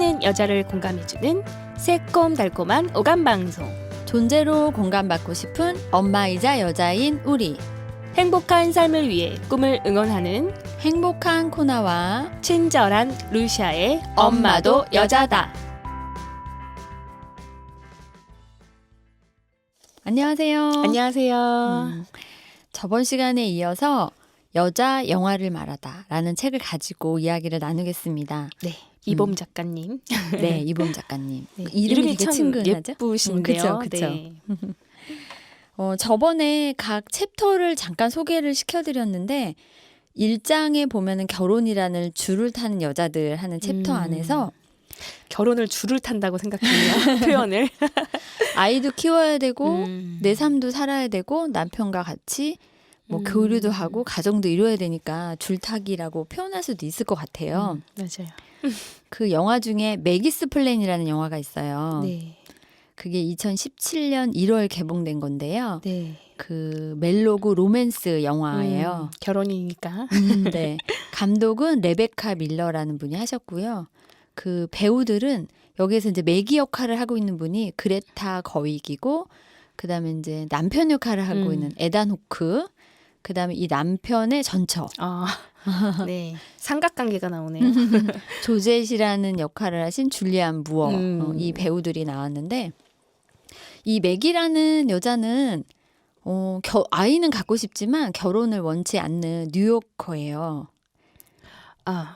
수많은 여자를 공감해주는 새콤달콤한 오감방송. 존재로 공감받고 싶은 엄마이자 여자인 우리. 행복한 삶을 위해 꿈을 응원하는 행복한 코나와 친절한 루시아의 엄마도 여자다. 안녕하세요. 안녕하세요. 저번 시간에 이어서 여자 영화를 말하다 라는 책을 가지고 이야기를 나누겠습니다. 네, 이봄 작가님. 네, 이봄 작가님. 네, 이름이 되게 참 친근하죠? 예쁘신데요. 그쵸. 네. 저번에 각 챕터를 잠깐 소개를 시켜드렸는데 1장에 보면은 결혼이라는 줄을 타는 여자들 하는 챕터 안에서 결혼을 줄을 탄다고 생각해요. 표현을. 아이도 키워야 되고 내 삶도 살아야 되고 남편과 같이 뭐 교류도 하고 가정도 이루어야 되니까 줄타기라고 표현할 수도 있을 것 같아요. 맞아요. 그 영화 중에 매기스 플랜이라는 영화가 있어요. 네. 그게 2017년 1월 개봉된 건데요. 네. 그 멜로그 로맨스 영화예요. 결혼이니까. 네. 감독은 레베카 밀러라는 분이 하셨고요. 그 배우들은 여기에서 이제 매기 역할을 하고 있는 분이 그레타 거윅이고, 그다음에 이제 남편 역할을 하고 있는 에단 호크, 그다음에 이 남편의 전처. 네. 삼각관계가 나오네요. 조젯이라는 역할을 하신 줄리안 무어, 이 배우들이 나왔는데, 이 맥이라는 여자는 아이는 갖고 싶지만 결혼을 원치 않는 뉴요커예요.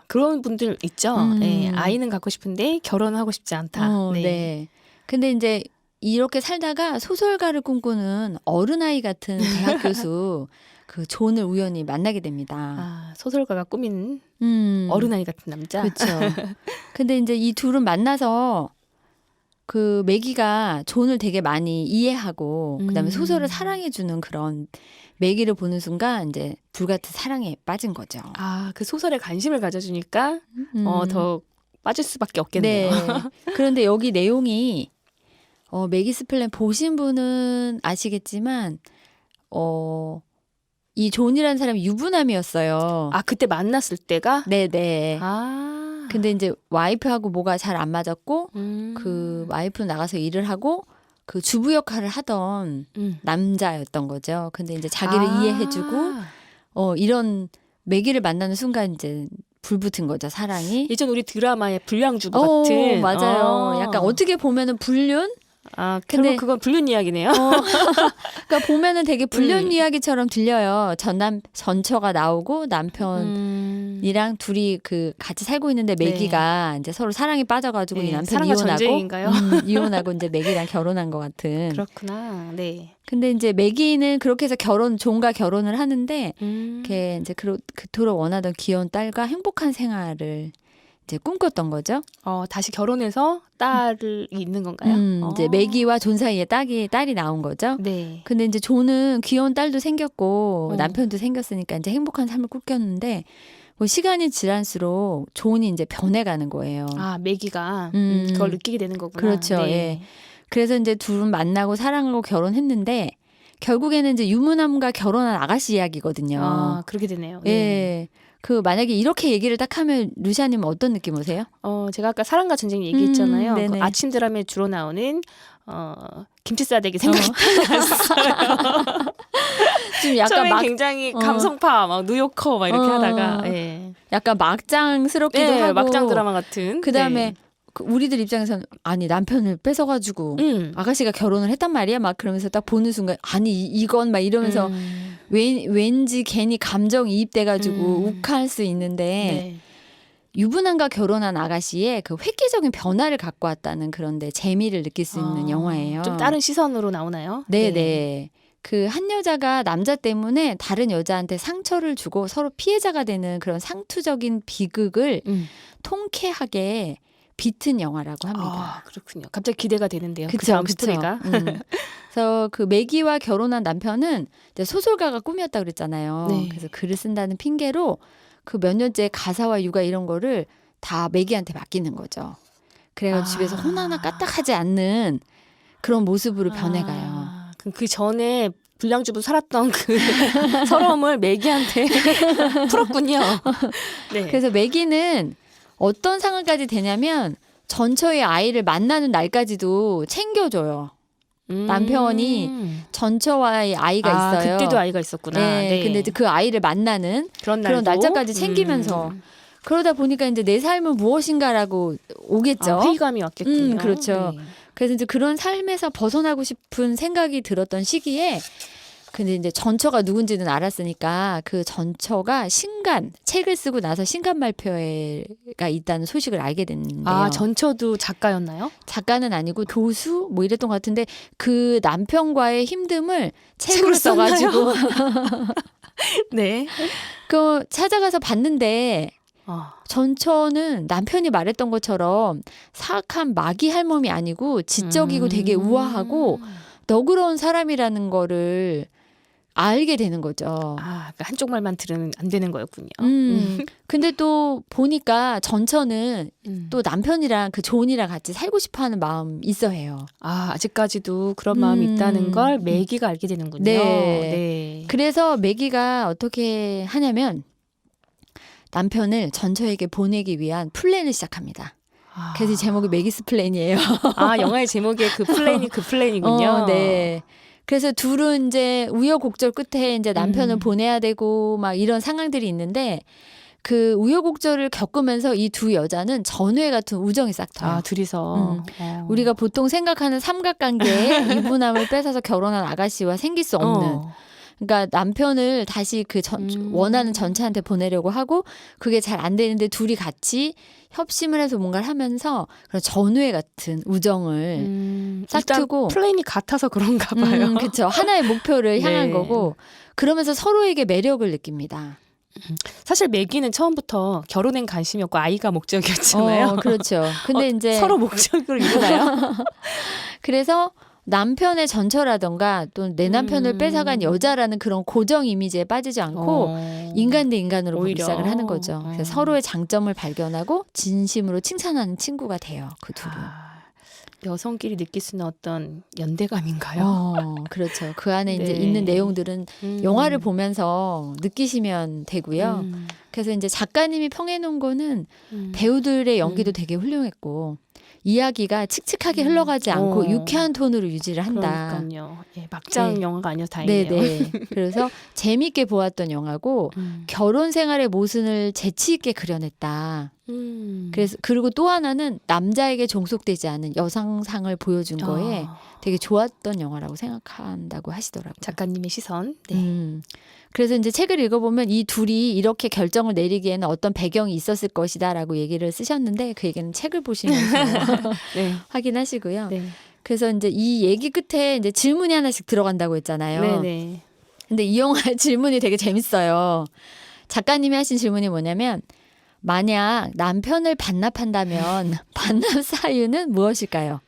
그런 분들 있죠. 네, 아이는 갖고 싶은데 결혼하고 싶지 않다. 네. 근데 이제 이렇게 살다가 소설가를 꿈꾸는 어른아이 같은 대학 교수 그 존을 우연히 만나게 됩니다. 소설가가 꾸민 어른아이 같은 남자. 그렇죠. 근데 이제 이 둘은 만나서 그 매기가 존을 되게 많이 이해하고 그다음에 소설을 사랑해주는 그런 매기를 보는 순간 이제 불같은 사랑에 빠진 거죠. 그 소설에 관심을 가져주니까 더 빠질 수밖에 없겠네요. 네. 그런데 여기 내용이 매기스 플랜 보신 분은 아시겠지만 이 존이라는 사람이 유부남이었어요. 그때 만났을 때가? 네네. 근데 이제 와이프하고 뭐가 잘 안 맞았고 그 와이프는 나가서 일을 하고 그 주부 역할을 하던 남자였던 거죠. 근데 이제 자기를 이해해주고 이런 매기를 만나는 순간 이제 불붙은 거죠, 사랑이. 예전 우리 드라마의 불량주부 같은. 맞아요. 약간 어떻게 보면은 불륜? 근데 그건 불륜 이야기네요. 그러니까 보면은 되게 불륜 이야기처럼 들려요. 전처가 나오고 남편이랑 둘이 그 같이 살고 있는데 매기가 이제 서로 사랑에 빠져가지고 이 남편 이혼하고 이제 매기랑 결혼한 것 같은. 그렇구나. 네. 근데 이제 매기는 그렇게 해서 존과 결혼을 하는데 걔 이제 그토록 원하던 귀여운 딸과 행복한 생활을 이제 꿈꿨던 거죠. 다시 결혼해서 딸이 있는 건가요? 이제 매기와 존 사이에 딸이 나온 거죠. 네. 근데 이제 존은 귀여운 딸도 생겼고 남편도 생겼으니까 이제 행복한 삶을 꿈꿨는데 뭐 시간이 지날수록 존이 이제 변해가는 거예요. 매기가 그걸 느끼게 되는 거구나. 그렇죠. 네. 예. 그래서 이제 둘은 만나고 사랑하고 결혼했는데 결국에는 이제 유부남과 결혼한 아가씨 이야기거든요. 그렇게 되네요. 예. 네. 그 만약에 이렇게 얘기를 딱 하면 루시아님은 어떤 느낌 오세요? 제가 아까 사랑과 전쟁 얘기했잖아요. 네네. 그 아침 드라마에 주로 나오는 김치 싸대기 생각이 났어요. 좀 약간 처음에 굉장히 감성파, 막 뉴요커 막 이렇게 하다가 약간 막장스럽기도 하고 막장 드라마 같은. 그다음에 우리들 입장에서는 아니 남편을 뺏어가지고 아가씨가 결혼을 했단 말이야 막 그러면서 딱 보는 순간 아니 이건 막 이러면서 왠지 괜히 감정이입돼가지고 욱할 수 있는데 유부남과 결혼한 아가씨의 그 획기적인 변화를 갖고 왔다는 그런데 재미를 느낄 수 있는 영화예요. 좀 다른 시선으로 나오나요? 네네. 그 한 여자가 남자 때문에 다른 여자한테 상처를 주고 서로 피해자가 되는 그런 상투적인 비극을 통쾌하게 비튼 영화라고 합니다. 그렇군요. 갑자기 기대가 되는데요. 그쵸. 스토리가. 그래서 그 매기와 결혼한 남편은 이제 소설가가 꿈이었다 그랬잖아요. 네. 그래서 글을 쓴다는 핑계로 그 몇 년째 가사와 육아 이런 거를 다 매기한테 맡기는 거죠. 그래서 집에서 호나나 까딱하지 않는 그런 모습으로 변해가요. 그 전에 불량주부 살았던 그 서러움을 매기한테 풀었군요. 네. 그래서 매기는 어떤 상황까지 되냐면 전처의 아이를 만나는 날까지도 챙겨줘요. 남편이 전처와의 아이가 있어요. 그때도 아이가 있었구나. 네, 네. 근데 이제 그 아이를 만나는 그런 날짜까지 챙기면서 그러다 보니까 이제 내 삶은 무엇인가라고 오겠죠. 회의감이 왔겠군요. 그렇죠. 네. 그래서 이제 그런 삶에서 벗어나고 싶은 생각이 들었던 시기에 근데 이제 전처가 누군지는 알았으니까 그 전처가 신간 책을 쓰고 나서 신간 발표회가 있다는 소식을 알게 됐는데요. 전처도 작가였나요? 작가는 아니고 교수 뭐 이랬던 것 같은데 그 남편과의 힘듦을 책으로 써가지고 네. 그 찾아가서 봤는데 전처는 남편이 말했던 것처럼 사악한 마귀 할멈이 아니고 지적이고 되게 우아하고 너그러운 사람이라는 거를 알게 되는 거죠. 그러니까 한쪽 말만 들으면 안 되는 거였군요. 근데 또 보니까 전처는 또 남편이랑 그 존이랑 같이 살고 싶어하는 마음 있어 해요. 아직까지도 그런 마음이 있다는 걸 매기가 알게 되는군요. 네. 그래서 매기가 어떻게 하냐면 남편을 전처에게 보내기 위한 플랜을 시작합니다. 그래서 제목이 매기스 플랜이에요. 영화의 제목에 그 플랜이 그 플랜이군요. 네. 그래서 둘은 이제 우여곡절 끝에 이제 남편을 보내야 되고 막 이런 상황들이 있는데 그 우여곡절을 겪으면서 이 두 여자는 전회 같은 우정이 싹 터요. 둘이서. 우리가 보통 생각하는 삼각관계에 유부남을 뺏어서 결혼한 아가씨와 생길 수 없는. 그러니까 남편을 다시 그 원하는 전처한테 보내려고 하고 그게 잘 안 되는데 둘이 같이 협심을 해서 뭔가를 하면서 그런 전우회 같은 우정을 싹 트고 플랜이 같아서 그런가 봐요. 그렇죠. 하나의 목표를 향한 네. 거고 그러면서 서로에게 매력을 느낍니다. 사실 매기는 처음부터 결혼엔 관심이었고 아이가 목적이었잖아요. 그렇죠. 근데 이제 서로 목적을 이루나요? 그래서 남편의 전처라던가 또 내 남편을 뺏어간 여자라는 그런 고정 이미지에 빠지지 않고 인간 대 인간으로 보기 시작을 하는 거죠. 그래서 서로의 장점을 발견하고 진심으로 칭찬하는 친구가 돼요. 그 둘은. 여성끼리 느낄 수 있는 어떤 연대감인가요? 그렇죠. 그 안에 이제 네. 있는 내용들은 영화를 보면서 느끼시면 되고요. 그래서 이제 작가님이 평해놓은 거는 배우들의 연기도 되게 훌륭했고 이야기가 칙칙하게 흘러가지 않고 유쾌한 톤으로 유지를 한다. 그러니까요. 막장 영화가 아니어서 다행이네요. 네네. 그래서 재미있게 보았던 영화고 결혼 생활의 모순을 재치 있게 그려냈다. 그래서 그리고 또 하나는 남자에게 종속되지 않은 여성상을 보여준 거에 되게 좋았던 영화라고 생각한다고 하시더라고요. 작가님의 시선. 네. 그래서 이제 책을 읽어보면 이 둘이 이렇게 결정을 내리기에는 어떤 배경이 있었을 것이다라고 얘기를 쓰셨는데 그 얘기는 책을 보시면서 네. 확인하시고요. 네. 그래서 이제 이 얘기 끝에 이제 질문이 하나씩 들어간다고 했잖아요. 네네. 근데 이 영화 질문이 되게 재밌어요. 작가님이 하신 질문이 뭐냐면 만약 남편을 반납한다면 반납 사유는 무엇일까요?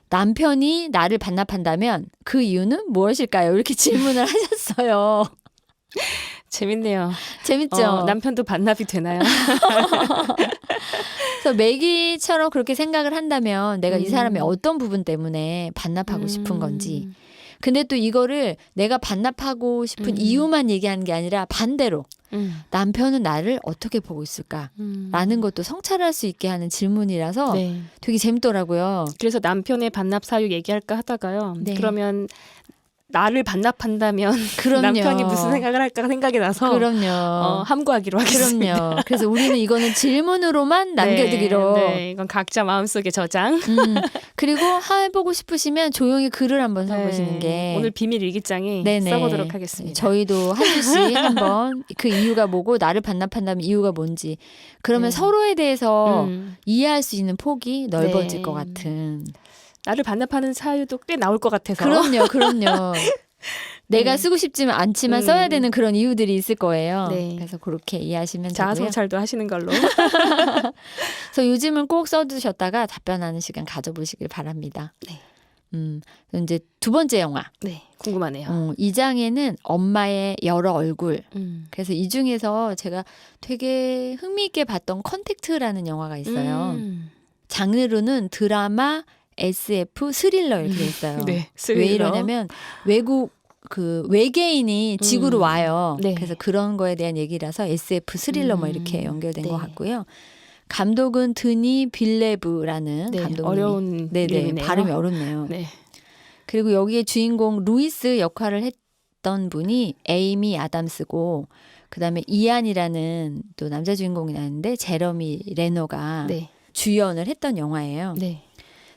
남편이 나를 반납한다면 그 이유는 무엇일까요? 이렇게 질문을 하셨어요. 재밌네요. 재밌죠? 남편도 반납이 되나요? 그래서 매기처럼 그렇게 생각을 한다면 내가 이 사람의 어떤 부분 때문에 반납하고 싶은 건지. 근데 또 이거를 내가 반납하고 싶은 이유만 얘기하는 게 아니라 반대로 남편은 나를 어떻게 보고 있을까라는 것도 성찰할 수 있게 하는 질문이라서 네. 되게 재밌더라고요. 그래서 남편의 반납 사유 얘기할까 하다가요. 네. 그러면 나를 반납한다면 그럼요. 남편이 무슨 생각을 할까 생각이 나서 그럼요. 함구하기로 하겠습니다. 그럼요. 그래서 우리는 이거는 질문으로만 남겨두기로. 네, 이건 각자 마음속에 저장. 그리고 해보고 싶으시면 조용히 글을 한번 써보시는 게 오늘 비밀 일기장에 네네. 써보도록 하겠습니다. 저희도 한 주씩 한번 그 이유가 뭐고 나를 반납한다면 이유가 뭔지 그러면 서로에 대해서 이해할 수 있는 폭이 넓어질 것 같은. 나를 반납하는 사유도 꽤 나올 것 같아서. 그럼요. 내가 쓰고 싶지만 않지만 써야 되는 그런 이유들이 있을 거예요. 네. 그래서 그렇게 이해하시면 되고요. 자아성찰도 하시는 걸로. 그래서 요즘은 꼭 써두셨다가 답변하는 시간 가져보시길 바랍니다. 네. 이제 두 번째 영화. 네, 궁금하네요. 이 장에는 엄마의 여러 얼굴. 그래서 이 중에서 제가 되게 흥미있게 봤던 컨택트라는 영화가 있어요. 장르로는 드라마, SF, 스릴러 이렇게 돼 있어요. 네, 스릴러. 왜 이러냐면 외국 그 외계인이 지구로 와요. 네. 그래서 그런 거에 대한 얘기라서 SF, 스릴러 뭐 이렇게 연결된 네. 것 같고요. 감독은 드니 빌레브라는 네, 감독님. 어려운 네네, 이름이네요. 발음이 어렵네요. 네. 그리고 여기에 주인공 루이스 역할을 했던 분이 에이미 아담스고 그다음에 이안이라는 또 남자 주인공이 나왔는데 제러미 레너가 네. 주연을 했던 영화예요. 네.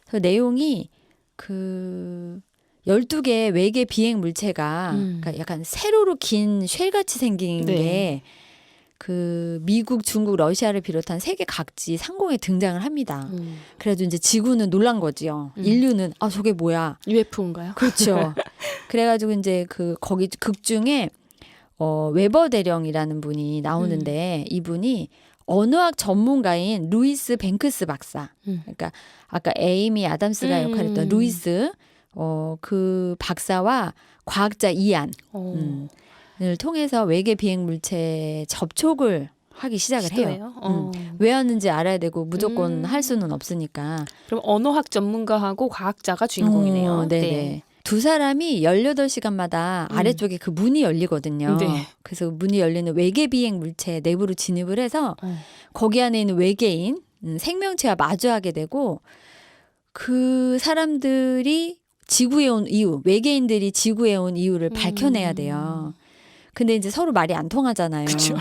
그래서 내용이 그 12개의 외계 비행 물체가 그러니까 약간 세로로 긴 쉘같이 생긴 네. 게 그 미국, 중국, 러시아를 비롯한 세계 각지 상공에 등장을 합니다. 그래도 이제 지구는 놀란 거지요. 인류는 아 저게 뭐야? UFO인가요? 그렇죠. 그래가지고 이제 그 거기 극 중에 웨버 대령이라는 분이 나오는데 이분이 언어학 전문가인 루이스 뱅크스 박사. 그러니까 아까 에이미 아담스가 역할했던 루이스 그 박사와 과학자 이안 을 통해서 외계 비행 물체 접촉을 하기 시작을 해요. 왜 하는지 알아야 되고 무조건 할 수는 없으니까. 그럼 언어학 전문가하고 과학자가 주인공이네요. 네네. 네. 두 사람이 18시간마다 아래쪽에 그 문이 열리거든요. 네. 그래서 문이 열리는 외계 비행 물체 내부로 진입을 해서 거기 안에 있는 외계인 생명체와 마주하게 되고 그 사람들이 지구에 온 이유, 외계인들이 지구에 온 이유를 밝혀내야 돼요. 근데 이제 서로 말이 안 통하잖아요. 그렇죠.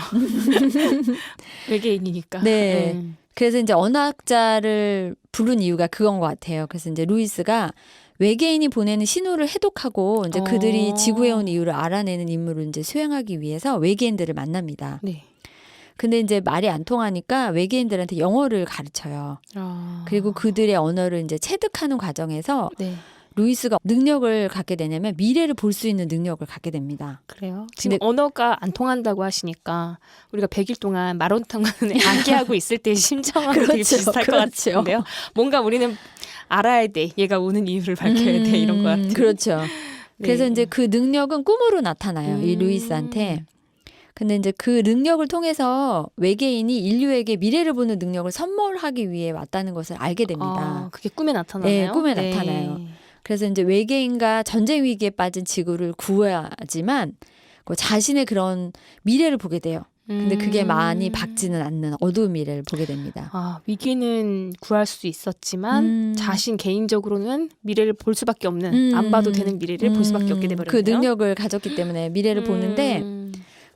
외계인이니까. 네. 그래서 이제 언어학자를 부른 이유가 그건 것 같아요. 그래서 이제 루이스가 외계인이 보내는 신호를 해독하고 이제 그들이 지구에 온 이유를 알아내는 임무를 이제 수행하기 위해서 외계인들을 만납니다. 네. 근데 이제 말이 안 통하니까 외계인들한테 영어를 가르쳐요. 그리고 그들의 언어를 이제 체득하는 과정에서 네. 루이스가 능력을 갖게 되냐면 미래를 볼 수 있는 능력을 갖게 됩니다. 그래요? 지금 언어가 안 통한다고 하시니까 우리가 100일 동안 마라톤을 암기하고 있을 때 심정하고 되게 그렇죠, 비슷할 것 그렇죠. 같은데요. 뭔가 우리는 알아야 돼. 얘가 오는 이유를 밝혀야 돼. 이런 것 같아요. 그렇죠. 네. 그래서 이제 그 능력은 꿈으로 나타나요. 이 루이스한테. 근데 이제 그 능력을 통해서 외계인이 인류에게 미래를 보는 능력을 선물하기 위해 왔다는 것을 알게 됩니다. 그게 꿈에 나타나나요? 네, 꿈에 나타나요. 그래서 이제 외계인과 전쟁 위기에 빠진 지구를 구해야지만 그 자신의 그런 미래를 보게 돼요. 근데 그게 많이 밝지는 않는 어두운 미래를 보게 됩니다. 위기는 구할 수 있었지만 자신 개인적으로는 미래를 볼 수밖에 없는 안 봐도 되는 미래를 볼 수밖에 없게 돼버렸네요. 그 능력을 가졌기 때문에 미래를 보는데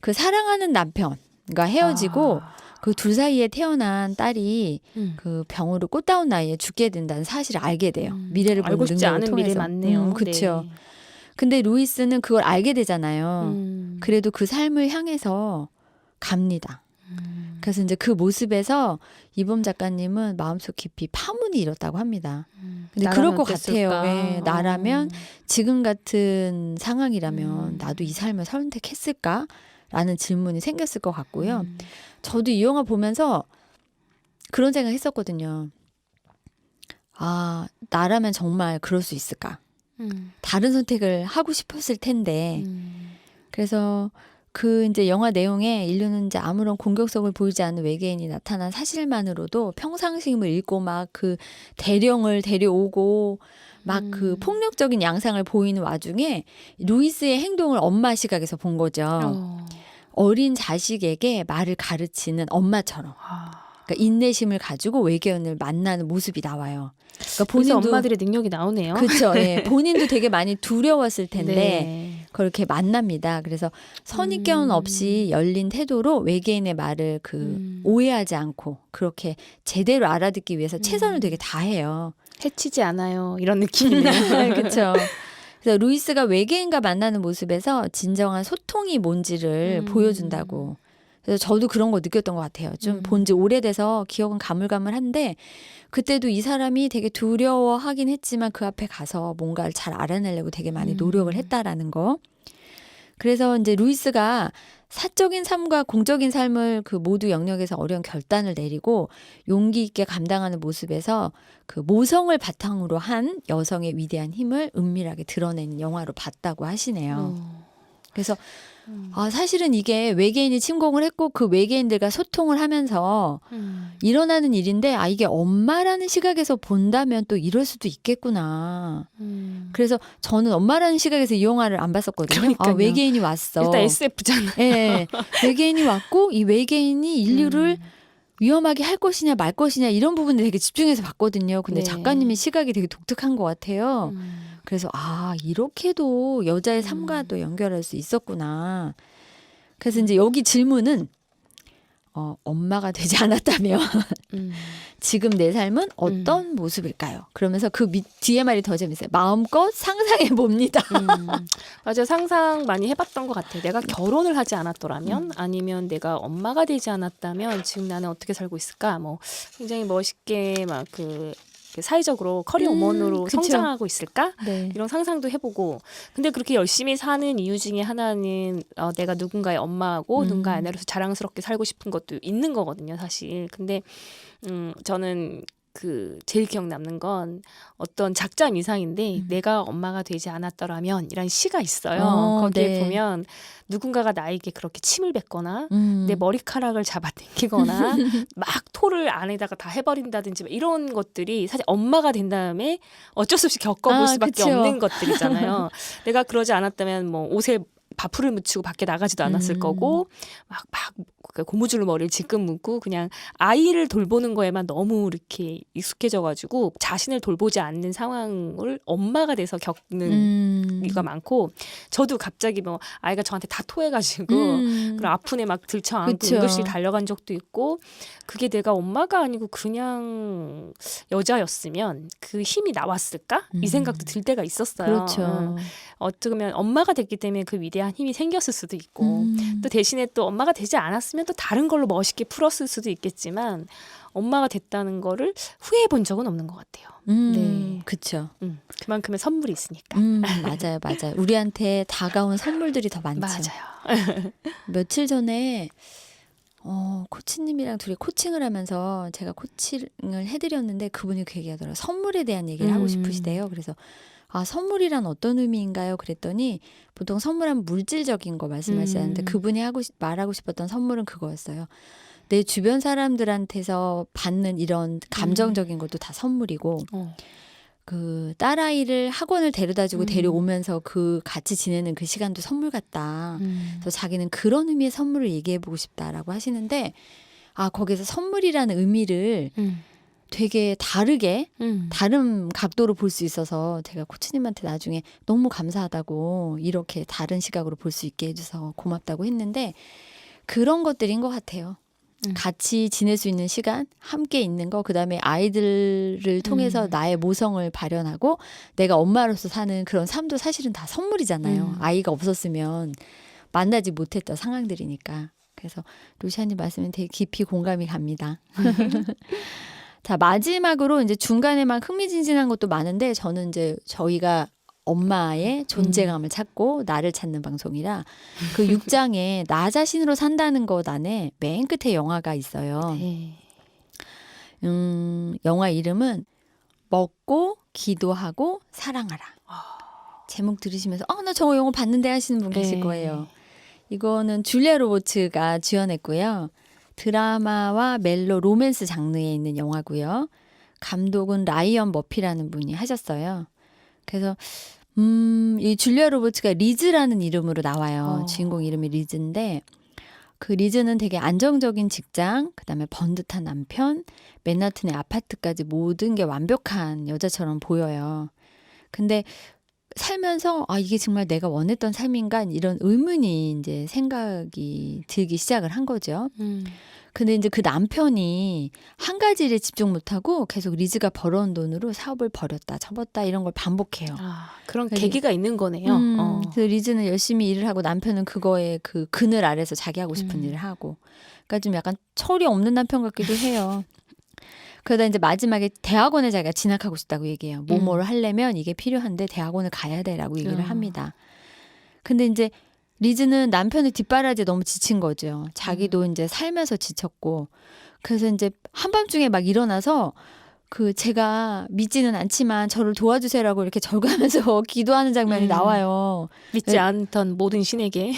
그 사랑하는 남편과 헤어지고 그 둘 사이에 태어난 딸이 그 병으로 꽃다운 나이에 죽게 된다는 사실을 알게 돼요. 미래를 보는 알고 싶지 능력을 않은 통해서. 미래 맞네요. 그렇죠. 네. 근데 루이스는 그걸 알게 되잖아요. 그래도 그 삶을 향해서 갑니다. 그래서 이제 그 모습에서 이범 작가님은 마음속 깊이 파문이 일었다고 합니다. 근데 그럴 것 같아요. 네, 나라면 지금 같은 상황이라면 나도 이 삶을 선택했을까? 라는 질문이 생겼을 것 같고요. 저도 이 영화 보면서 그런 생각 했었거든요. 아, 나라면 정말 그럴 수 있을까? 다른 선택을 하고 싶었을 텐데. 그래서 그 이제 영화 내용에 인류는 이제 아무런 공격성을 보이지 않는 외계인이 나타난 사실만으로도 평상심을 잃고 막 그 대령을 데려오고 막 그 폭력적인 양상을 보이는 와중에 루이스의 행동을 엄마 시각에서 본 거죠. 어린 자식에게 말을 가르치는 엄마처럼. 그러니까 인내심을 가지고 외계인을 만나는 모습이 나와요. 그러니까 본인도 엄마들의 능력이 나오네요. 그렇죠. 예. 본인도 되게 많이 두려웠을 텐데 네. 그렇게 만납니다. 그래서 선입견 없이 열린 태도로 외계인의 말을 오해하지 않고 그렇게 제대로 알아듣기 위해서 최선을 되게 다해요. 해치지 않아요. 이런 느낌이네요. 그렇죠. 그래서 루이스가 외계인과 만나는 모습에서 진정한 소통이 뭔지를 보여준다고. 그래서 저도 그런 거 느꼈던 것 같아요. 좀 본지 오래돼서 기억은 가물가물한데 그때도 이 사람이 되게 두려워하긴 했지만 그 앞에 가서 뭔가를 잘 알아내려고 되게 많이 노력을 했다라는 거. 그래서 이제 루이스가 사적인 삶과 공적인 삶을 그 모두 영역에서 어려운 결단을 내리고 용기 있게 감당하는 모습에서 그 모성을 바탕으로 한 여성의 위대한 힘을 은밀하게 드러낸 영화로 봤다고 하시네요. 그래서 사실은 이게 외계인이 침공을 했고 그 외계인들과 소통을 하면서 일어나는 일인데 이게 엄마라는 시각에서 본다면 또 이럴 수도 있겠구나. 그래서 저는 엄마라는 시각에서 이 영화를 안 봤었거든요. 외계인이 왔어. 일단 SF잖아요. 네, 외계인이 왔고 이 외계인이 인류를 위험하게 할 것이냐 말 것이냐 이런 부분에 되게 집중해서 봤거든요. 근데 네. 작가님의 시각이 되게 독특한 것 같아요. 그래서 이렇게도 여자의 삶과도 연결할 수 있었구나. 그래서 이제 여기 질문은 엄마가 되지 않았다면 지금 내 삶은 어떤 모습일까요? 그러면서 그 뒤에 말이 더 재밌어요. 마음껏 상상해 봅니다. 맞아, 상상 많이 해봤던 것 같아. 내가 결혼을 하지 않았더라면 아니면 내가 엄마가 되지 않았다면 지금 나는 어떻게 살고 있을까? 뭐 굉장히 멋있게 막 그 사회적으로 커리어 우먼으로 그쵸. 성장하고 있을까? 네. 이런 상상도 해보고. 근데 그렇게 열심히 사는 이유 중에 하나는 내가 누군가의 엄마하고 누군가의 아내로서 자랑스럽게 살고 싶은 것도 있는 거거든요, 사실. 근데 저는 제일 기억 남는 건 어떤 작자 미상인데 내가 엄마가 되지 않았더라면 이란 시가 있어요. 거기에 네. 보면 누군가가 나에게 그렇게 침을 뱉거나 음. 내 머리카락을 잡아당기거나 막 토를 안에다가 다 해버린다든지 이런 것들이 사실 엄마가 된 다음에 어쩔 수 없이 겪어볼 수밖에 그쵸. 없는 것들이잖아요. 내가 그러지 않았다면 뭐 옷에 바풀을 묻히고 밖에 나가지도 않았을 거고 막 고무줄로 머리를 지끈 묶고 그냥 아이를 돌보는 거에만 너무 이렇게 익숙해져가지고 자신을 돌보지 않는 상황을 엄마가 돼서 겪는 이가 많고 저도 갑자기 뭐 아이가 저한테 다 토해가지고 그런 아픈 애 막 들쳐안고 그쵸. 응급실 달려간 적도 있고 그게 내가 엄마가 아니고 그냥 여자였으면 그 힘이 나왔을까? 이 생각도 들 때가 있었어요. 그렇죠. 어떻게 보면 엄마가 됐기 때문에 그 위대한 힘이 생겼을 수도 있고 또 대신에 또 엄마가 되지 않았으면 또 다른 걸로 멋있게 풀었을 수도 있겠지만 엄마가 됐다는 거를 후회해 본 적은 없는 것 같아요. 네. 그쵸. 그만큼의 선물이 있으니까. 맞아요, 맞아요. 우리한테 다가온 선물들이 더 많죠. 맞아요. 며칠 전에 코치님이랑 둘이 코칭을 하면서 제가 코칭을 해드렸는데 그분이 그 얘기하더라고요. 선물에 대한 얘기를 하고 싶으시대요. 그래서 선물이란 어떤 의미인가요? 그랬더니 보통 선물은 물질적인 거 말씀하시는데 그분이 말하고 싶었던 선물은 그거였어요. 내 주변 사람들한테서 받는 이런 감정적인 것도 다 선물이고 그 딸아이를 학원을 데려다주고 데려오면서 그 같이 지내는 그 시간도 선물 같다. 그래서 자기는 그런 의미의 선물을 얘기해보고 싶다라고 하시는데 거기서 선물이라는 의미를 되게 다르게 다른 각도로 볼 수 있어서 제가 코치님한테 나중에 너무 감사하다고 이렇게 다른 시각으로 볼 수 있게 해줘서 고맙다고 했는데 그런 것들인 것 같아요. 같이 지낼 수 있는 시간, 함께 있는 거, 그다음에 아이들을 통해서 나의 모성을 발현하고 내가 엄마로서 사는 그런 삶도 사실은 다 선물이잖아요. 아이가 없었으면 만나지 못했던 상황들이니까. 그래서 루시아님 말씀은 되게 깊이 공감이 갑니다. 자, 마지막으로 이제 중간에 막 흥미진진한 것도 많은데 저는 이제 저희가 엄마의 존재감을 찾고 나를 찾는 방송이라 그 6장에 나 자신으로 산다는 것 안에 맨 끝에 영화가 있어요. 네. 영화 이름은 먹고 기도하고 사랑하라. 제목 들으시면서 나 저거 영화 봤는데 하시는 분 계실 거예요. 이거는 줄리아 로버츠가 주연했고요. 드라마와 멜로 로맨스 장르에 있는 영화고요. 감독은 라이언 머피라는 분이 하셨어요. 그래서 이 줄리아 로버츠가 리즈라는 이름으로 나와요. 주인공 이름이 리즈인데 그 리즈는 되게 안정적인 직장, 그다음에 번듯한 남편, 맨하튼의 아파트까지 모든 게 완벽한 여자처럼 보여요. 근데 살면서 이게 정말 내가 원했던 삶인가 이런 의문이 이제 생각이 들기 시작을 한 거죠. 근데 이제 그 남편이 한 가지 일에 집중 못하고 계속 리즈가 벌어온 돈으로 사업을 벌였다 접었다 이런 걸 반복해요. 그런 계기가 있는 거네요. 그래서 리즈는 열심히 일을 하고 남편은 그거에 그 그늘 아래서 자기 하고 싶은 일을 하고. 그러니까 좀 약간 철이 없는 남편 같기도 해요. 그러다 이제 마지막에 대학원에 자기가 진학하고 싶다고 얘기해요. 뭐뭐를 하려면 이게 필요한데 대학원을 가야 돼라고 얘기를 합니다. 근데 이제 리즈는 남편의 뒷바라지에 너무 지친 거죠. 자기도 이제 살면서 지쳤고. 그래서 이제 한밤중에 막 일어나서 제가 믿지는 않지만 저를 도와주세요라고 이렇게 절규하면서 기도하는 장면이 나와요. 믿지 않던 모든 신에게.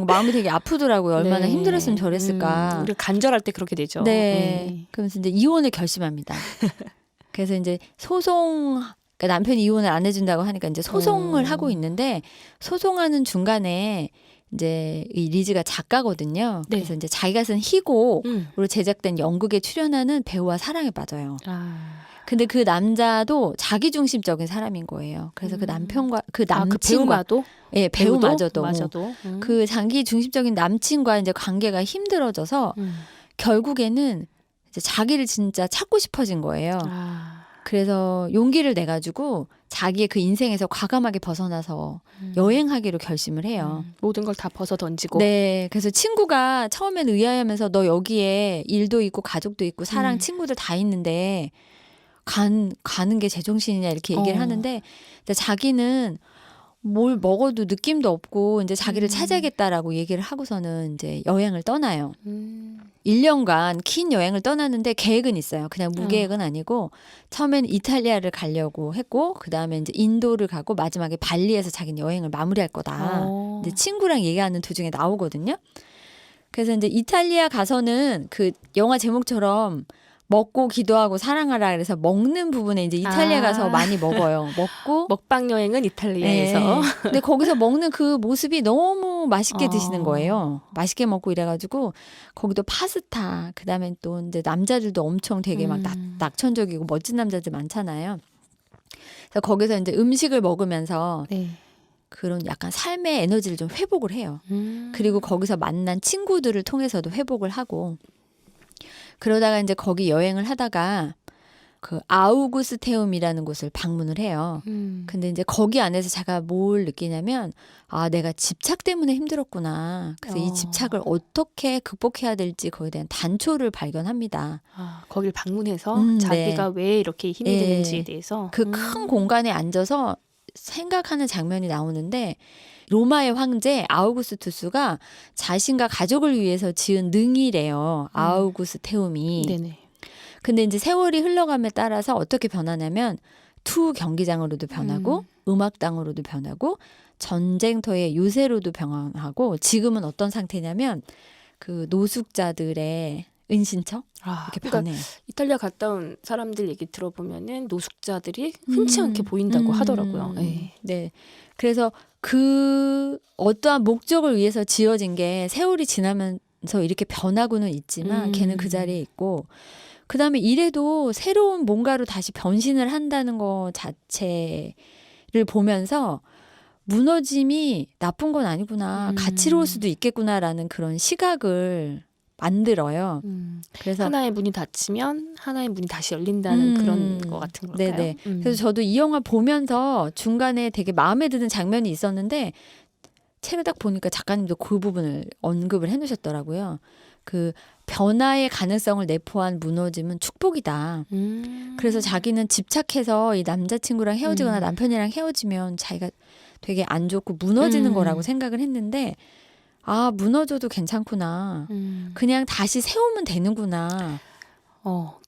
마음이 되게 아프더라고요. 얼마나 네. 힘들었으면 저랬을까. 우리 간절할 때 그렇게 되죠. 네. 그러면서 이제 이혼을 결심합니다. 그래서 이제 그러니까 남편이 이혼을 안 해준다고 하니까 이제 소송을 하고 있는데 소송하는 중간에 이제 이 리즈가 작가거든요. 네. 그래서 이제 자기가 쓴 희곡으로 제작된 연극에 출연하는 배우와 사랑에 빠져요. 근데 그 남자도 자기중심적인 사람인 거예요. 그래서 그 남편과 그 그 남친과 배우마도? 예, 배우마저도 마저도? 그 자기중심적인 남친과 이제 관계가 힘들어져서 결국에는 이제 자기를 진짜 찾고 싶어진 거예요. 그래서 용기를 내 가지고 자기의 그 인생에서 과감하게 벗어나서 여행하기로 결심을 해요. 모든 걸 다 벗어 던지고. 네. 그래서 친구가 처음엔 의아해하면서 너 여기에 일도 있고 가족도 있고 사랑 친구들 다 있는데 가는 게 제정신이냐 이렇게 얘기를 하는데 근데 자기는 뭘 먹어도 느낌도 없고 이제 자기를 찾아야겠다라고 얘기를 하고서는 이제 여행을 떠나요. 1년간 긴 여행을 떠났는데 계획은 있어요. 그냥 무계획은 아니고 처음엔 이탈리아를 가려고 했고 그다음에 이제 인도를 가고 마지막에 발리에서 자기는 여행을 마무리할 거다. 이제 친구랑 얘기하는 도중에 나오거든요. 그래서 이제 이탈리아 가서는 그 영화 제목처럼 먹고 기도하고 사랑하라 그래서 먹는 부분에 이제 이탈리아 가서 많이 먹어요. 먹고 먹방 여행은 이탈리아에서. 네. 근데 거기서 먹는 그 모습이 너무 맛있게 드시는 거예요. 맛있게 먹고 이래가지고 거기도 파스타 그다음에 또 이제 남자들도 엄청 되게 막 낙천적이고 멋진 남자들 많잖아요. 그래서 거기서 이제 음식을 먹으면서 네. 그런 약간 삶의 에너지를 좀 회복을 해요. 그리고 거기서 만난 친구들을 통해서도 회복을 하고 그러다가 이제 거기 여행을 하다가 그 아우구스테움이라는 곳을 방문을 해요. 근데 이제 거기 안에서 제가 뭘 느끼냐면 아 내가 집착 때문에 힘들었구나. 그래서 이 집착을 어떻게 극복해야 될지 그거에 대한 단초를 발견합니다. 거길 방문해서 자기가 왜 이렇게 힘이 드는지에 대해서 그 큰 공간에 앉아서 생각하는 장면이 나오는데 로마의 황제 아우구스투스가 자신과 가족을 위해서 지은 능이래요. 아우구스테움이. 네네. 근데 이제 세월이 흘러감에 따라서 어떻게 변하냐면 투 경기장으로도 변하고 음악당으로도 변하고 전쟁터의 요새로도 변하고 지금은 어떤 상태냐면 그 노숙자들의 은신처 이렇게 변해요. 그러니까 이탈리아 갔다 온 사람들 얘기 들어보면은 노숙자들이 흔치 않게 보인다고 하더라고요. 네. 그래서 그 어떠한 목적을 위해서 지어진 게 세월이 지나면서 이렇게 변하고는 있지만 걔는 그 자리에 있고 그다음에 이래도 새로운 뭔가로 다시 변신을 한다는 거 자체를 보면서 무너짐이 나쁜 건 아니구나. 가치로울 수도 있겠구나라는 그런 시각을 만들어요. 그래서 하나의 문이 닫히면 하나의 문이 다시 열린다는 그런 것 같은 걸까요? 네네. 그래서 저도 이 영화 보면서 중간에 되게 마음에 드는 장면이 있었는데 책을 딱 보니까 작가님도 그 부분을 언급을 해놓으셨더라고요. 그 변화의 가능성을 내포한 무너짐은 축복이다. 그래서 자기는 집착해서 이 남자친구랑 헤어지거나 남편이랑 헤어지면 자기가 되게 안 좋고 무너지는 거라고 생각을 했는데 아 무너져도 괜찮구나. 그냥 다시 세우면 되는구나.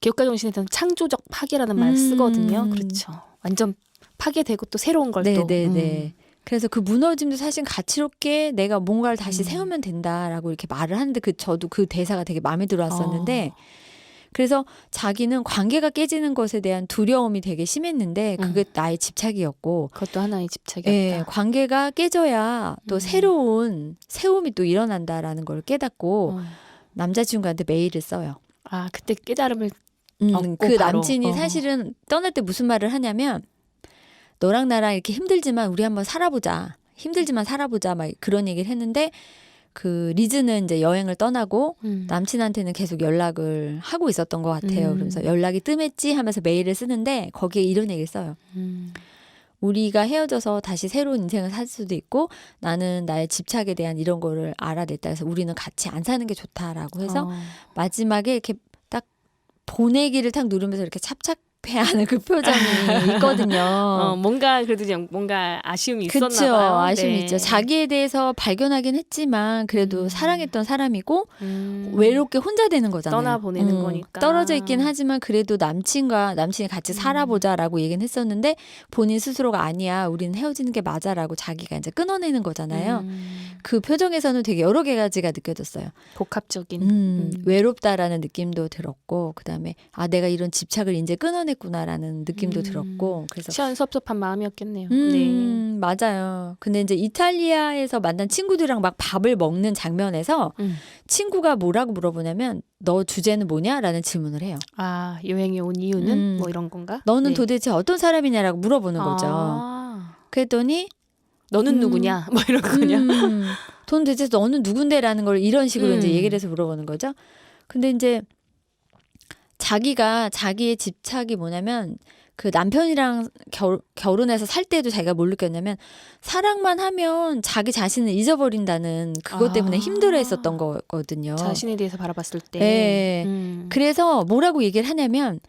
기업가 정신에서는 창조적 파괴라는 말 쓰거든요. 그렇죠. 완전 파괴되고 또 새로운 걸 또. 네네네. 그래서 그 무너짐도 사실 가치롭게 내가 뭔가를 다시 세우면 된다라고 이렇게 말을 하는데 저도 그 대사가 되게 마음에 들어왔었는데 그래서 자기는 관계가 깨지는 것에 대한 두려움이 되게 심했는데 그게 나의 집착이었고 그것도 하나의 집착이었다. 예, 관계가 깨져야 또 새로운 세움이 또 일어난다라는 걸 깨닫고 남자친구한테 메일을 써요. 그때 깨달음을 얻고 그 바로. 남친이 사실은 떠날 때 무슨 말을 하냐면 너랑 나랑 이렇게 힘들지만 우리 한번 살아보자. 힘들지만 살아보자. 막 그런 얘기를 했는데 그 리즈는 이제 여행을 떠나고 남친한테는 계속 연락을 하고 있었던 것 같아요. 그래서 연락이 뜸했지 하면서 메일을 쓰는데 거기에 이런 얘기를 써요. 우리가 헤어져서 다시 새로운 인생을 살 수도 있고 나는 나의 집착에 대한 이런 거를 알아냈다 해서 우리는 같이 안 사는 게 좋다라고 해서 마지막에 이렇게 딱 보내기를 딱 누르면서 이렇게 찹찹해하는 그 표정이 있거든요. 뭔가 그래도 뭔가 아쉬움이 있었나 그쵸, 봐요. 아쉬움이 있죠. 자기에 대해서 발견하긴 했지만 그래도 사랑했던 사람이고 외롭게 혼자 되는 거잖아요. 떠나보내는 거니까. 떨어져 있긴 하지만 그래도 남친이 같이 살아보자라고 얘기는 했었는데 본인 스스로가 아니야. 우리는 헤어지는 게 맞아라고 자기가 이제 끊어내는 거잖아요. 그 표정에서는 되게 여러 가지가 느껴졌어요. 복합적인. 외롭다라는 느낌도 들었고 그다음에 내가 이런 집착을 이제 끊어내고 행복했구나라는 느낌도 들었고 그래서 시원섭섭한 마음이었겠네요. 네. 맞아요. 근데 이제 이탈리아에서 만난 친구들이랑 막 밥을 먹는 장면에서 친구가 뭐라고 물어보냐면 너 주제는 뭐냐라는 질문을 해요. 아, 여행에 온 이유는 뭐 이런 건가? 너는 네. 도대체 어떤 사람이냐라고 물어보는 거죠. 그랬더니 너는 누구냐? 뭐 이런 거냐? 돈 대체 너는 누군데라는 걸 이런 식으로 이제 얘기를 해서 물어보는 거죠. 근데 이제 자기의 집착이 뭐냐면 그 남편이랑 결혼해서 살 때도 자기가 뭘 느꼈냐면 사랑만 하면 자기 자신을 잊어버린다는 그것 때문에 힘들어했었던 거거든요. 자신에 대해서 바라봤을 때. 네. 그래서 뭐라고 얘기를 하냐면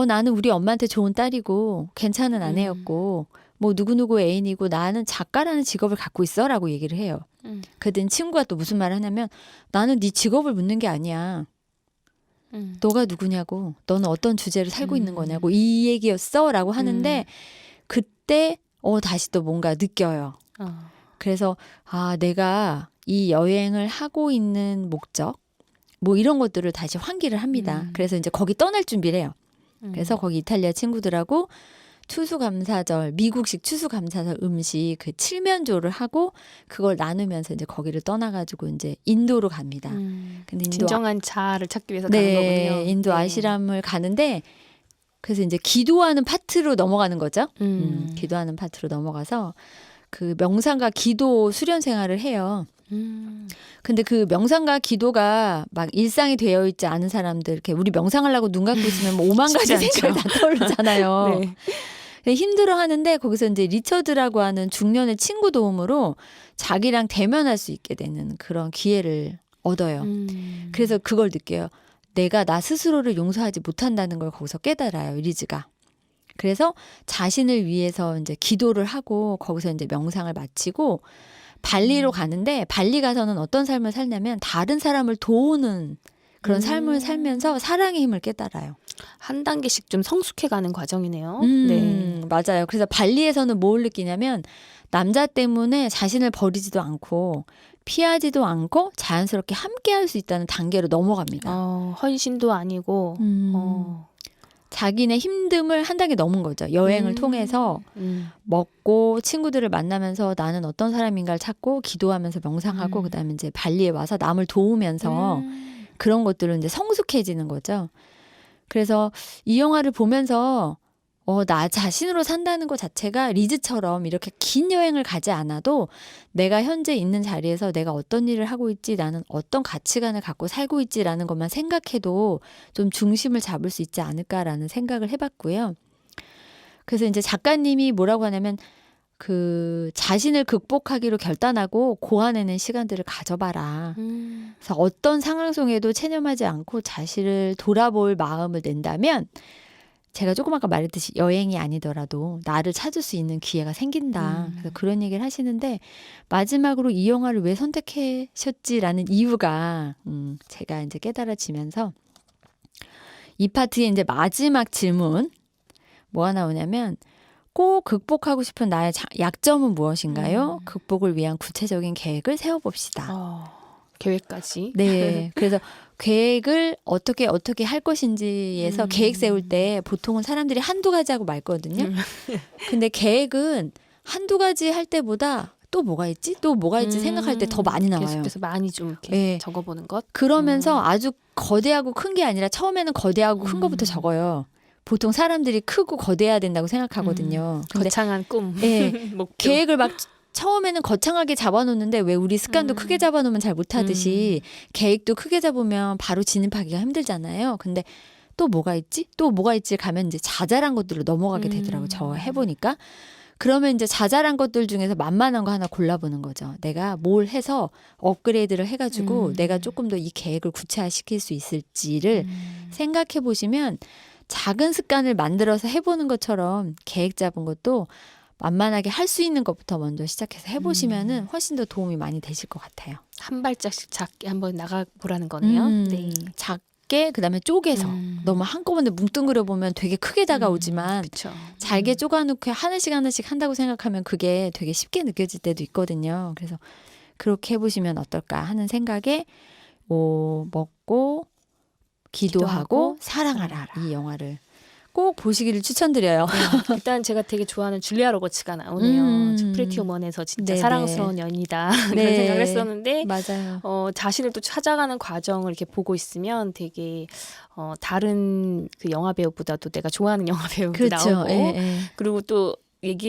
나는 우리 엄마한테 좋은 딸이고 괜찮은 아내였고 뭐 누구누구 애인이고 나는 작가라는 직업을 갖고 있어라고 얘기를 해요. 그랬더니 친구가 또 무슨 말을 하냐면 나는 네 직업을 묻는 게 아니야. 너가 누구냐고 너는 어떤 주제로 살고 있는 거냐고 이 얘기였어라고 하는데 그때 다시 또 뭔가 느껴요. 그래서 내가 이 여행을 하고 있는 목적 뭐 이런 것들을 다시 환기를 합니다. 그래서 이제 거기 떠날 준비를 해요. 그래서 거기 이탈리아 친구들하고 추수감사절 미국식 추수감사절 음식 그 칠면조를 하고 그걸 나누면서 이제 거기를 떠나가지고 이제 인도로 갑니다. 근데 진정한 자아를 찾기 위해서 가는 거군요. 인도 아시람을 가는데 그래서 이제 기도하는 파트로 넘어가는 거죠. 기도하는 파트로 넘어가서 그 명상과 기도 수련 생활을 해요. 근데 그 명상과 기도가 막 일상이 되어 있지 않은 사람들 이렇게 우리 명상하려고 눈 감고 있으면 뭐 5만 가지 생각이 다 떠오르잖아요. 네. 힘들어 하는데 거기서 이제 리처드라고 하는 중년의 친구 도움으로 자기랑 대면할 수 있게 되는 그런 기회를 얻어요. 그래서 그걸 느껴요. 내가 나 스스로를 용서하지 못한다는 걸 거기서 깨달아요. 리즈가. 그래서 자신을 위해서 이제 기도를 하고 거기서 이제 명상을 마치고 발리로 가는데 발리 가서는 어떤 삶을 살냐면 다른 사람을 도우는 그런 삶을 살면서 사랑의 힘을 깨달아요. 한 단계씩 좀 성숙해가는 과정이네요. 네, 맞아요. 그래서 발리에서는 뭘 느끼냐면 남자 때문에 자신을 버리지도 않고 피하지도 않고 자연스럽게 함께할 수 있다는 단계로 넘어갑니다. 헌신도 아니고 자기네 힘듦을 한 단계 넘은 거죠. 여행을 통해서 먹고 친구들을 만나면서 나는 어떤 사람인가를 찾고 기도하면서 명상하고 그다음에 이제 발리에 와서 남을 도우면서 그런 것들을 이제 성숙해지는 거죠. 그래서 이 영화를 보면서 나 자신으로 산다는 것 자체가 리즈처럼 이렇게 긴 여행을 가지 않아도 내가 현재 있는 자리에서 내가 어떤 일을 하고 있지, 나는 어떤 가치관을 갖고 살고 있지라는 것만 생각해도 좀 중심을 잡을 수 있지 않을까라는 생각을 해봤고요. 그래서 이제 작가님이 뭐라고 하냐면 그 자신을 극복하기로 결단하고 고안해낸 시간들을 가져봐라. 그래서 어떤 상황 속에도 체념하지 않고 자신을 돌아볼 마음을 낸다면 제가 조금 아까 말했듯이 여행이 아니더라도 나를 찾을 수 있는 기회가 생긴다. 그래서 그런 얘기를 하시는데 마지막으로 이 영화를 왜 선택하셨지라는 이유가 제가 이제 깨달아지면서 이 파트의 이제 마지막 질문 뭐가 나오냐면 꼭 극복하고 싶은 나의 약점은 무엇인가요? 극복을 위한 구체적인 계획을 세워봅시다. 계획까지. 네. 그래서 계획을 어떻게 할 것인지에서 계획 세울 때 보통은 사람들이 한두 가지 하고 말거든요. 근데 계획은 한두 가지 할 때보다 또 뭐가 있지? 또 뭐가 있지? 생각할 때 더 많이 나와요. 계속해서 많이 좀 이렇게 적어보는 것. 그러면서 아주 거대하고 큰 게 아니라 처음에는 거대하고 큰 것부터 적어요. 보통 사람들이 크고 거대해야 된다고 생각하거든요. 근데 거창한 꿈. 네, 계획을 막 처음에는 거창하게 잡아놓는데 왜 우리 습관도 크게 잡아놓으면 잘 못하듯이 계획도 크게 잡으면 바로 진입하기가 힘들잖아요. 근데 또 뭐가 있지? 또 뭐가 있지? 가면 이제 자잘한 것들로 넘어가게 되더라고요. 저 해보니까. 그러면 이제 자잘한 것들 중에서 만만한 거 하나 골라보는 거죠. 내가 뭘 해서 업그레이드를 해가지고 내가 조금 더 이 계획을 구체화시킬 수 있을지를 생각해 보시면 작은 습관을 만들어서 해보는 것처럼 계획 잡은 것도 만만하게 할 수 있는 것부터 먼저 시작해서 해보시면은 훨씬 더 도움이 많이 되실 것 같아요. 한 발짝씩 작게 한번 나가보라는 거네요. 네. 작게 그다음에 쪼개서 너무 한꺼번에 뭉뚱그려 보면 되게 크게 다가오지만 잘게 쪼가놓고 하나씩 한다고 생각하면 그게 되게 쉽게 느껴질 때도 있거든요. 그래서 그렇게 해보시면 어떨까 하는 생각에 먹고 기도하고 사랑하라 이 영화를 꼭 보시기를 추천드려요. 네, 일단 제가 되게 좋아하는 줄리아 로버츠가 나오네요. 저 프리티 우먼에서 진짜 네네. 사랑스러운 연이다 그런 네. 생각을 했었는데 맞아요. 자신을 또 찾아가는 과정을 이렇게 보고 있으면 되게 다른 그 영화 배우보다도 내가 좋아하는 영화 배우도 그렇죠. 나오고 예, 예. 그리고 또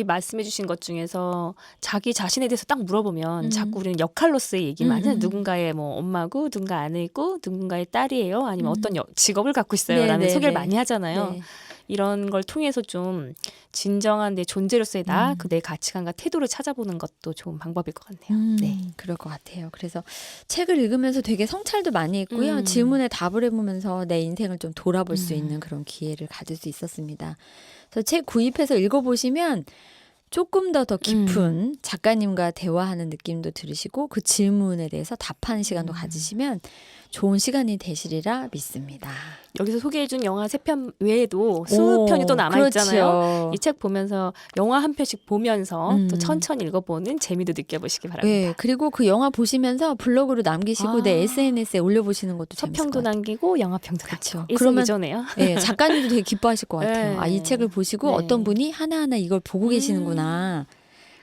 말씀해 주신 것 중에서 자기 자신에 대해서 딱 물어보면 자꾸 우리는 역할로서의 얘기만 하잖아요. 누군가의 뭐 엄마고 누군가 아내고 누군가의 딸이에요. 아니면 어떤 직업을 갖고 있어요. 라는 네, 소개를 네. 많이 하잖아요. 네. 이런 걸 통해서 좀 진정한 내 존재로서의 나, 그 내 가치관과 태도를 찾아보는 것도 좋은 방법일 것 같네요. 네. 그럴 것 같아요. 그래서 책을 읽으면서 되게 성찰도 많이 했고요. 질문에 답을 해보면서 내 인생을 좀 돌아볼 수 있는 그런 기회를 가질 수 있었습니다. 그래서 책 구입해서 읽어보시면 조금 더 깊은 작가님과 대화하는 느낌도 들으시고 그 질문에 대해서 답하는 시간도 가지시면 좋은 시간이 되시리라 믿습니다. 여기서 소개해준 영화 3편 외에도 20편이 또 남아있잖아요. 그렇죠. 이 책 보면서 영화 한 편씩 보면서 또 천천히 읽어보는 재미도 느껴보시기 바랍니다. 네, 그리고 그 영화 보시면서 블로그로 남기시고 내 SNS에 올려보시는 것도 재밌을 것 서평도 같아요. 남기고 영화평도 그렇죠. 남기고 그러면 일석이조네요. 네, 작가님도 되게 기뻐하실 것 같아요. 네. 아, 이 책을 보시고 네. 어떤 분이 하나하나 이걸 보고 계시는구나.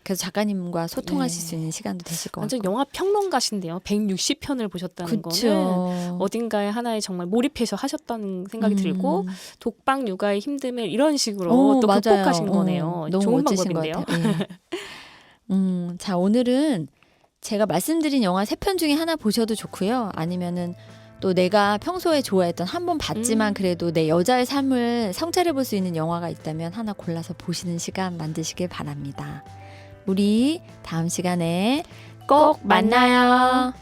그래서 작가님과 소통하실 네. 수 있는 시간도 되실 것 완전 같고. 영화 평론가신데요. 160편을 보셨다는 그쵸. 거는 어딘가에 하나에 정말 몰입해서 하셨다는 생각이 들고 독박 육아의 힘듦을 이런 식으로 또 맞아요. 극복하신 거네요. 너무 좋은 멋지신 방법인데요. 것 같아요. 예. 자, 오늘은 제가 말씀드린 영화 3편 중에 하나 보셔도 좋고요. 아니면은 또 내가 평소에 좋아했던 한 번 봤지만 그래도 내 여자의 삶을 성찰해 볼 수 있는 영화가 있다면 하나 골라서 보시는 시간 만드시길 바랍니다. 우리 다음 시간에 꼭 만나요.